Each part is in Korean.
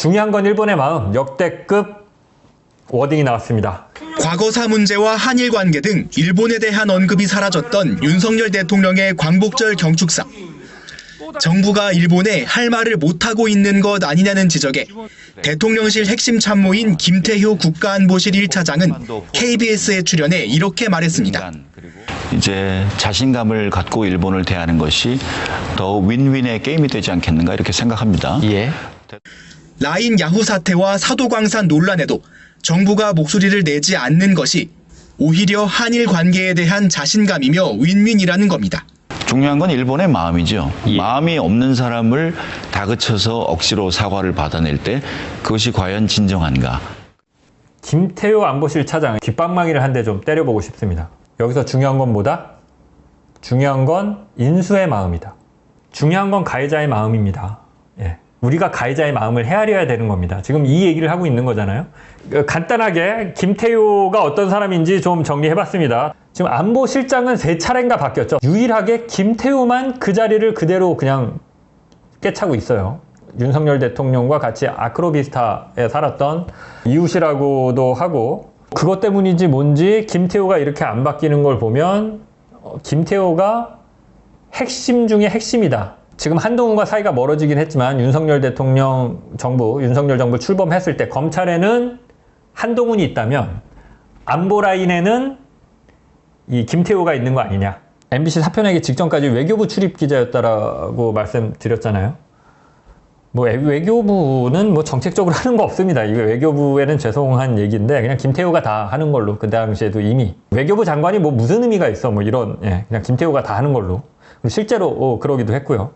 중요한 건 일본의 마음, 역대급 워딩이 나왔습니다. 과거사 문제와 한일 관계 등 일본에 대한 언급이 사라졌던 윤석열 대통령의 광복절 경축상. 정부가 일본에 할 말을 못하고 있는 것 아니냐는 지적에 대통령실 핵심 참모인 김태효 국가안보실 1차장은 KBS에 출연해 이렇게 말했습니다. 이제 자신감을 갖고 일본을 대하는 것이 더 윈윈의 게임이 되지 않겠는가 이렇게 생각합니다. 예. 라인 야후 사태와 사도광산 논란에도 정부가 목소리를 내지 않는 것이 오히려 한일 관계에 대한 자신감이며 윈윈이라는 겁니다. 중요한 건 일본의 마음이죠. 마음이 없는 사람을 다그쳐서 억지로 사과를 받아낼 때 그것이 과연 진정한가. 김태효 안보실 차장 뒷방망이를 한 대 좀 때려보고 싶습니다. 여기서 중요한 건 뭐다? 중요한 건 인수의 마음이다. 중요한 건 가해자의 마음입니다. 예. 우리가 가해자의 마음을 헤아려야 되는 겁니다. 지금 이 얘기를 하고 있는 거잖아요. 간단하게 김태효가 어떤 사람인지 좀 정리해봤습니다. 지금 안보실장은 3차례인가 바뀌었죠. 유일하게 김태효만 그 자리를 그대로 그냥 꿰차고 있어요. 윤석열 대통령과 같이 아크로비스타에 살았던 이웃이라고도 하고, 그것 때문인지 뭔지 김태효가 이렇게 안 바뀌는 걸 보면 김태효가 핵심 중에 핵심이다. 지금 한동훈과 사이가 멀어지긴 했지만 윤석열 정부 출범했을 때 검찰에는 한동훈이 있다면 안보 라인에는 이 김태효가 있는 거 아니냐. MBC 사표 내기 직전까지 외교부 출입 기자였다라고 말씀드렸잖아요. 뭐 외교부는 뭐 정책적으로 하는 거 없습니다. 이거 외교부에는 죄송한 얘기인데 그냥 김태효가 다 하는 걸로, 그 당시에도 이미 외교부 장관이 뭐 무슨 의미가 있어 뭐 이런, 그냥 김태효가 다 하는 걸로. 실제로 그러기도 했고요.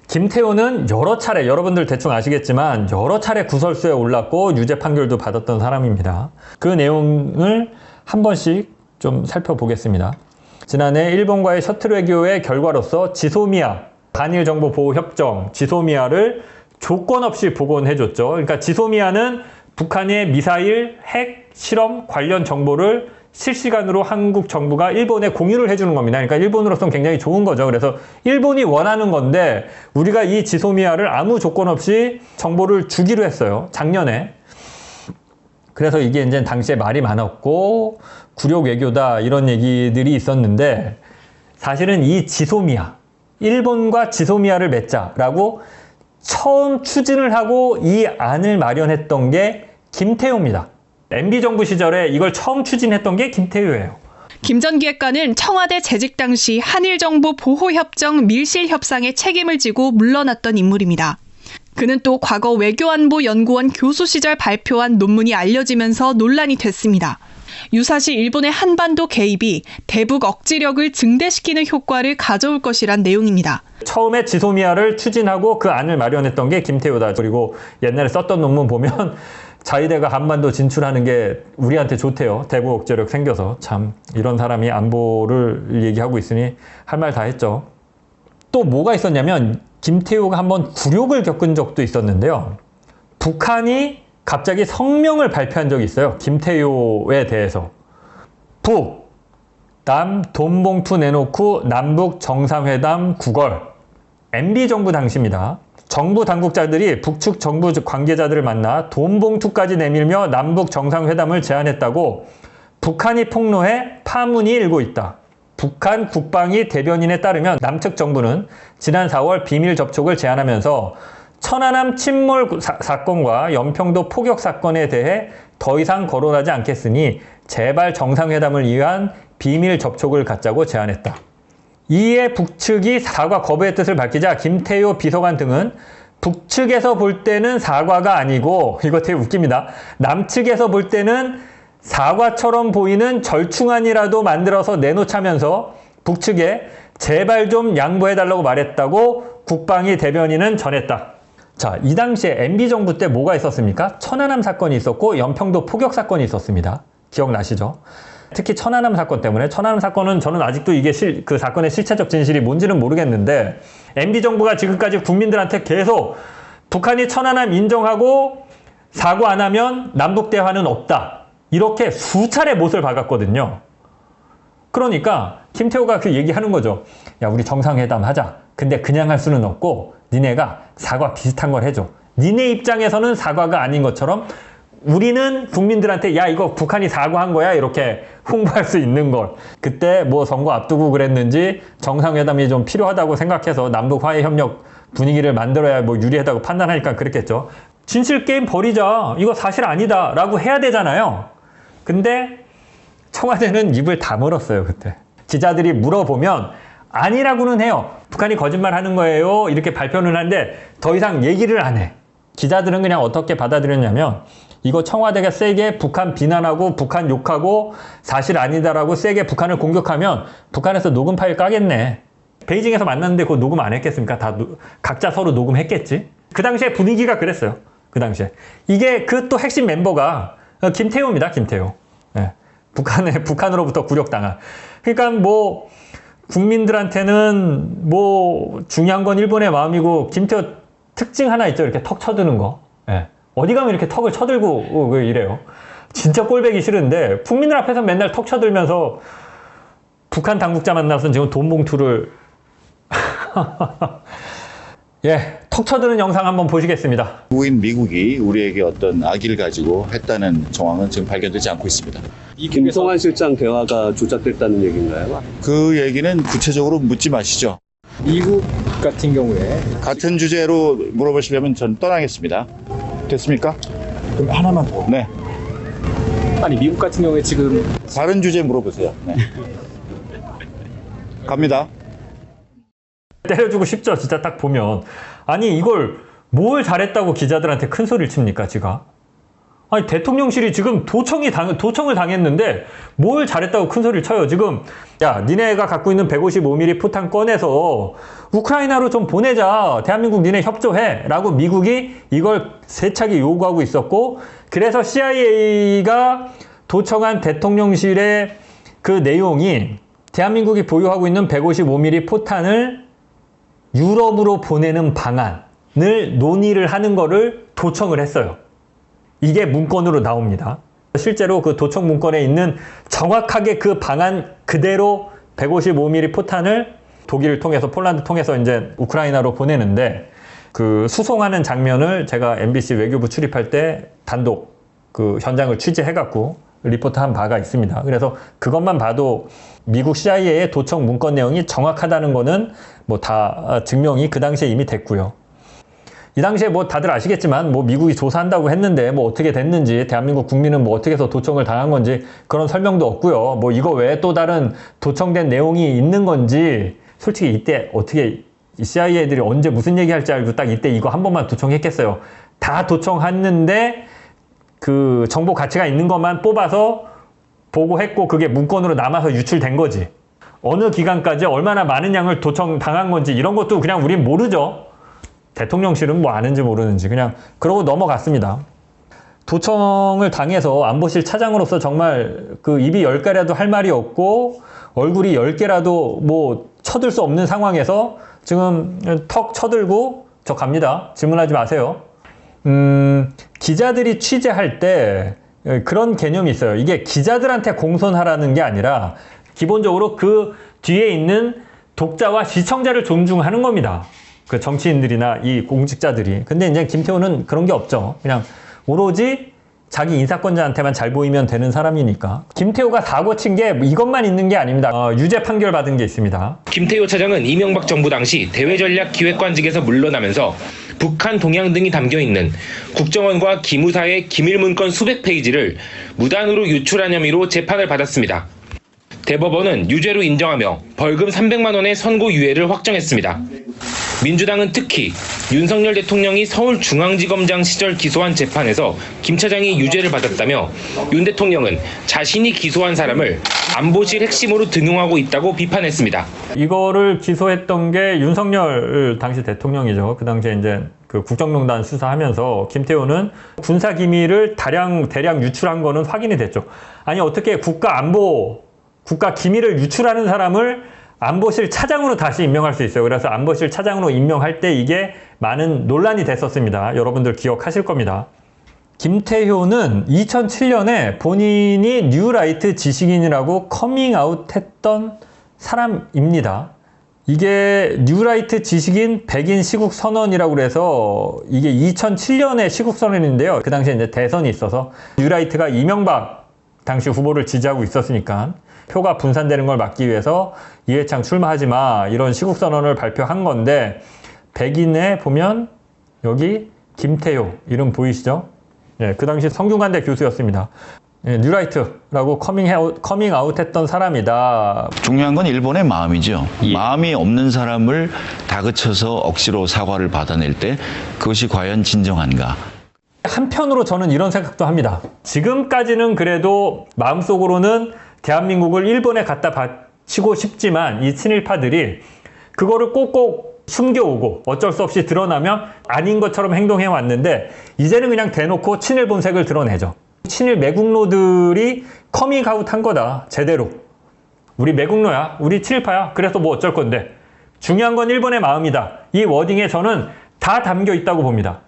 김태효는 여러 차례, 여러분들 대충 아시겠지만 여러 차례 구설수에 올랐고 유죄 판결도 받았던 사람입니다. 그 내용을 한 번씩 좀 살펴보겠습니다. 지난해 일본과의 셔틀 외교의 결과로서 지소미아, 한일정보보호협정 지소미아를 조건 없이 복원해줬죠. 그러니까 지소미아는 북한의 미사일, 핵, 실험 관련 정보를 실시간으로 한국 정부가 일본에 공유를 해주는 겁니다. 그러니까 일본으로서는 굉장히 좋은 거죠. 그래서 일본이 원하는 건데 우리가 이 지소미아를 아무 조건 없이 정보를 주기로 했어요. 작년에. 그래서 이게 이제 당시에 말이 많았고 굴욕 외교다 이런 얘기들이 있었는데, 사실은 이 지소미아, 일본과 지소미아를 맺자라고 처음 추진을 하고 이 안을 마련했던 게 김태효입니다. MB정부 시절에 이걸 처음 추진했던 게 김태효예요. 김 전 기획관은 청와대 재직 당시 한일정보보호협정 밀실협상의 책임을 지고 물러났던 인물입니다. 그는 또 과거 외교안보연구원 교수 시절 발표한 논문이 알려지면서 논란이 됐습니다. 유사시 일본의 한반도 개입이 대북 억지력을 증대시키는 효과를 가져올 것이란 내용입니다. 처음에 지소미아를 추진하고 그 안을 마련했던 게 김태효다. 그리고 옛날에 썼던 논문 보면 자위대가 한반도 진출하는 게 우리한테 좋대요. 대북 억지력 생겨서. 참 이런 사람이 안보를 얘기하고 있으니 할 말 다 했죠. 또 뭐가 있었냐면 김태효가 한번 굴욕을 겪은 적도 있었는데요. 북한이 갑자기 성명을 발표한 적이 있어요. 김태효에 대해서. 북, 남 돈봉투 내놓고 남북 정상회담 구걸. MB정부 당시입니다. 정부 당국자들이 북측 정부 관계자들을 만나 돈봉투까지 내밀며 남북 정상회담을 제안했다고 북한이 폭로해 파문이 일고 있다. 북한 국방위 대변인에 따르면 남측 정부는 지난 4월 비밀 접촉을 제안하면서 천안함 침몰 사건과 연평도 포격 사건에 대해 더 이상 거론하지 않겠으니 제발 정상회담을 위한 비밀 접촉을 갖자고 제안했다. 이에 북측이 사과 거부의 뜻을 밝히자 김태효 비서관 등은 북측에서 볼 때는 사과가 아니고, 이거 되게 웃깁니다. 남측에서 볼 때는 사과처럼 보이는 절충안이라도 만들어서 내놓자면서 북측에 제발 좀 양보해달라고 말했다고 국방위 대변인은 전했다. 자, 이 당시에 MB정부 때 뭐가 있었습니까? 천안함 사건이 있었고 연평도 포격 사건이 있었습니다. 기억나시죠? 특히 천안함 사건 때문에, 천안함 사건은 저는 아직도 이게 그 사건의 실체적 진실이 뭔지는 모르겠는데, MB정부가 지금까지 국민들한테 계속 북한이 천안함 인정하고 사과 안 하면 남북대화는 없다, 이렇게 수차례 못을 박았거든요. 그러니까 김태효가 그 얘기하는 거죠. 야, 우리 정상회담 하자. 근데 그냥 할 수는 없고 니네가 사과 비슷한 걸 해줘. 니네 입장에서는 사과가 아닌 것처럼 우리는 국민들한테 야 이거 북한이 사과한 거야 이렇게 홍보할 수 있는 걸. 그때 뭐 선거 앞두고 그랬는지 정상회담이 좀 필요하다고 생각해서 남북 화해 협력 분위기를 만들어야 뭐 유리하다고 판단하니까 그랬겠죠. 진실 게임 버리자. 이거 사실 아니다 라고 해야 되잖아요. 근데 청와대는 입을 다물었어요. 그때 기자들이 물어보면 아니라고는 해요. 북한이 거짓말하는 거예요 이렇게 발표는 하는데 더 이상 얘기를 안 해. 기자들은 그냥 어떻게 받아들였냐면 이거 청와대가 세게 북한 비난하고 북한 욕하고 사실 아니다라고 세게 북한을 공격하면 북한에서 녹음 파일 까겠네. 베이징에서 만났는데 그거 녹음 안 했겠습니까? 다 각자 서로 녹음했겠지. 그 당시에 분위기가 그랬어요. 그 당시에 이게 그 또 핵심 멤버가 김태호입니다. 김태호. 네. 북한으로부터 굴욕당한. 그러니까 뭐 국민들한테는 뭐 중요한 건 일본의 마음이고 김태호 특징 하나 있죠. 이렇게 턱 쳐드는 거. 네. 어디 가면 이렇게 턱을 쳐들고 이래요. 진짜 꼴배기 싫은데 국민들 앞에서 맨날 턱 쳐들면서 북한 당국자 만나서 지금 돈 봉투를 예, 턱 쳐드는 영상 한번 보시겠습니다. 후인 미국이 우리에게 어떤 악의를 가지고 했다는 정황은 지금 발견되지 않고 있습니다. 김성환 실장 대화가 조작됐다는 얘기인가요? 그 얘기는 구체적으로 묻지 마시죠. 미국 같은 경우에 같은 주제로 물어보시려면 전 떠나겠습니다. 됐습니까? 그럼 하나만 더. 네. 아니 미국 같은 경우에 지금 다른 주제 물어보세요. 네. 갑니다. 때려주고 싶죠. 진짜 딱 보면. 아니 이걸 뭘 잘했다고 기자들한테 큰 소리를 칩니까 지가? 아니 대통령실이 지금 도청을 당했는데 뭘 잘했다고 큰 소리를 쳐요. 지금 야 니네가 갖고 있는 155mm 포탄 꺼내서 우크라이나로 좀 보내자. 대한민국 니네 협조해 라고 미국이 이걸 세차게 요구하고 있었고, 그래서 CIA가 도청한 대통령실의 그 내용이 대한민국이 보유하고 있는 155mm 포탄을 유럽으로 보내는 방안을 논의를 하는 거를 도청을 했어요. 이게 문건으로 나옵니다. 실제로 그 도청 문건에 있는 정확하게 그 방안 그대로 155mm 포탄을 독일을 통해서 폴란드 통해서 이제 우크라이나로 보내는데, 그 수송하는 장면을 제가 MBC 외교부 출입할 때 단독 그 현장을 취재해갖고 리포트한 바가 있습니다. 그래서 그것만 봐도 미국 CIA의 도청 문건 내용이 정확하다는 거는 뭐 다 증명이 그 당시에 이미 됐고요. 이 당시에 뭐 다들 아시겠지만 뭐 미국이 조사한다고 했는데 뭐 어떻게 됐는지, 대한민국 국민은 뭐 어떻게 해서 도청을 당한 건지 그런 설명도 없고요. 뭐 이거 외에 또 다른 도청된 내용이 있는 건지, 솔직히 이때 어떻게 CIA 애들이 언제 무슨 얘기 할지 알고 딱 이때 이거 한 번만 도청했겠어요. 다 도청했는데 그 정보 가치가 있는 것만 뽑아서 보고했고 그게 문건으로 남아서 유출된 거지. 어느 기간까지 얼마나 많은 양을 도청 당한 건지 이런 것도 그냥 우린 모르죠. 대통령실은 뭐 아는지 모르는지 그냥 그러고 넘어갔습니다. 도청을 당해서 안보실 차장으로서 정말 그 입이 10개라도 할 말이 없고 얼굴이 10개라도 뭐 쳐들 수 없는 상황에서 지금 턱 쳐들고 저 갑니다. 질문하지 마세요. 기자들이 취재할 때 그런 개념이 있어요. 이게 기자들한테 공손하라는 게 아니라 기본적으로 그 뒤에 있는 독자와 시청자를 존중하는 겁니다. 그 정치인들이나 이 공직자들이. 근데 이제 김태호는 그런 게 없죠. 그냥 오로지 자기 인사권자한테만 잘 보이면 되는 사람이니까. 김태호가 사고 친 게 이것만 있는 게 아닙니다. 유죄 판결 받은 게 있습니다. 김태호 차장은 이명박 정부 당시 대외전략기획관직에서 물러나면서 북한 동향 등이 담겨있는 국정원과 기무사의 기밀문건 수백 페이지를 무단으로 유출한 혐의로 재판을 받았습니다. 대법원은 유죄로 인정하며 벌금 300만 원의 선고유예를 확정했습니다. 민주당은 특히 윤석열 대통령이 서울중앙지검장 시절 기소한 재판에서 김 차장이 유죄를 받았다며 윤 대통령은 자신이 기소한 사람을 안보실 핵심으로 등용하고 있다고 비판했습니다. 이거를 기소했던 게 윤석열 당시 대통령이죠. 그 당시에 이제 그 국정농단 수사하면서 김태호는 군사 기밀을 대량 유출한 거는 확인이 됐죠. 아니 어떻게 국가 기밀을 유출하는 사람을 안보실 차장으로 다시 임명할 수 있어요. 그래서 안보실 차장으로 임명할 때 이게 많은 논란이 됐었습니다. 여러분들 기억하실 겁니다. 김태효는 2007년에 본인이 뉴라이트 지식인이라고 커밍아웃 했던 사람입니다. 이게 뉴라이트 지식인 백인 시국 선언이라고 그래서 이게 2007년에 시국 선언인데요. 그 당시에 이제 대선이 있어서 뉴라이트가 이명박 당시 후보를 지지하고 있었으니까 표가 분산되는 걸 막기 위해서 이해창 출마하지 마 이런 시국 선언을 발표한 건데 백인에 보면 여기 김태효 이름 보이시죠? 예, 그 당시 성균관대 교수였습니다. 예, 뉴라이트라고 커밍아웃 했던 사람이다. 중요한 건 일본의 마음이죠. 마음이 없는 사람을 다그쳐서 억지로 사과를 받아낼 때 그것이 과연 진정한가? 한편으로 저는 이런 생각도 합니다. 지금까지는 그래도 마음속으로는 대한민국을 일본에 갖다 바치고 싶지만 이 친일파들이 그거를 꼭꼭 숨겨오고 어쩔 수 없이 드러나면 아닌 것처럼 행동해 왔는데 이제는 그냥 대놓고 친일 본색을 드러내죠. 친일 매국노들이 커밍아웃 한 거다. 제대로. 우리 매국노야. 우리 친일파야. 그래서 뭐 어쩔 건데. 중요한 건 일본의 마음이다. 이 워딩에 저는 다 담겨 있다고 봅니다.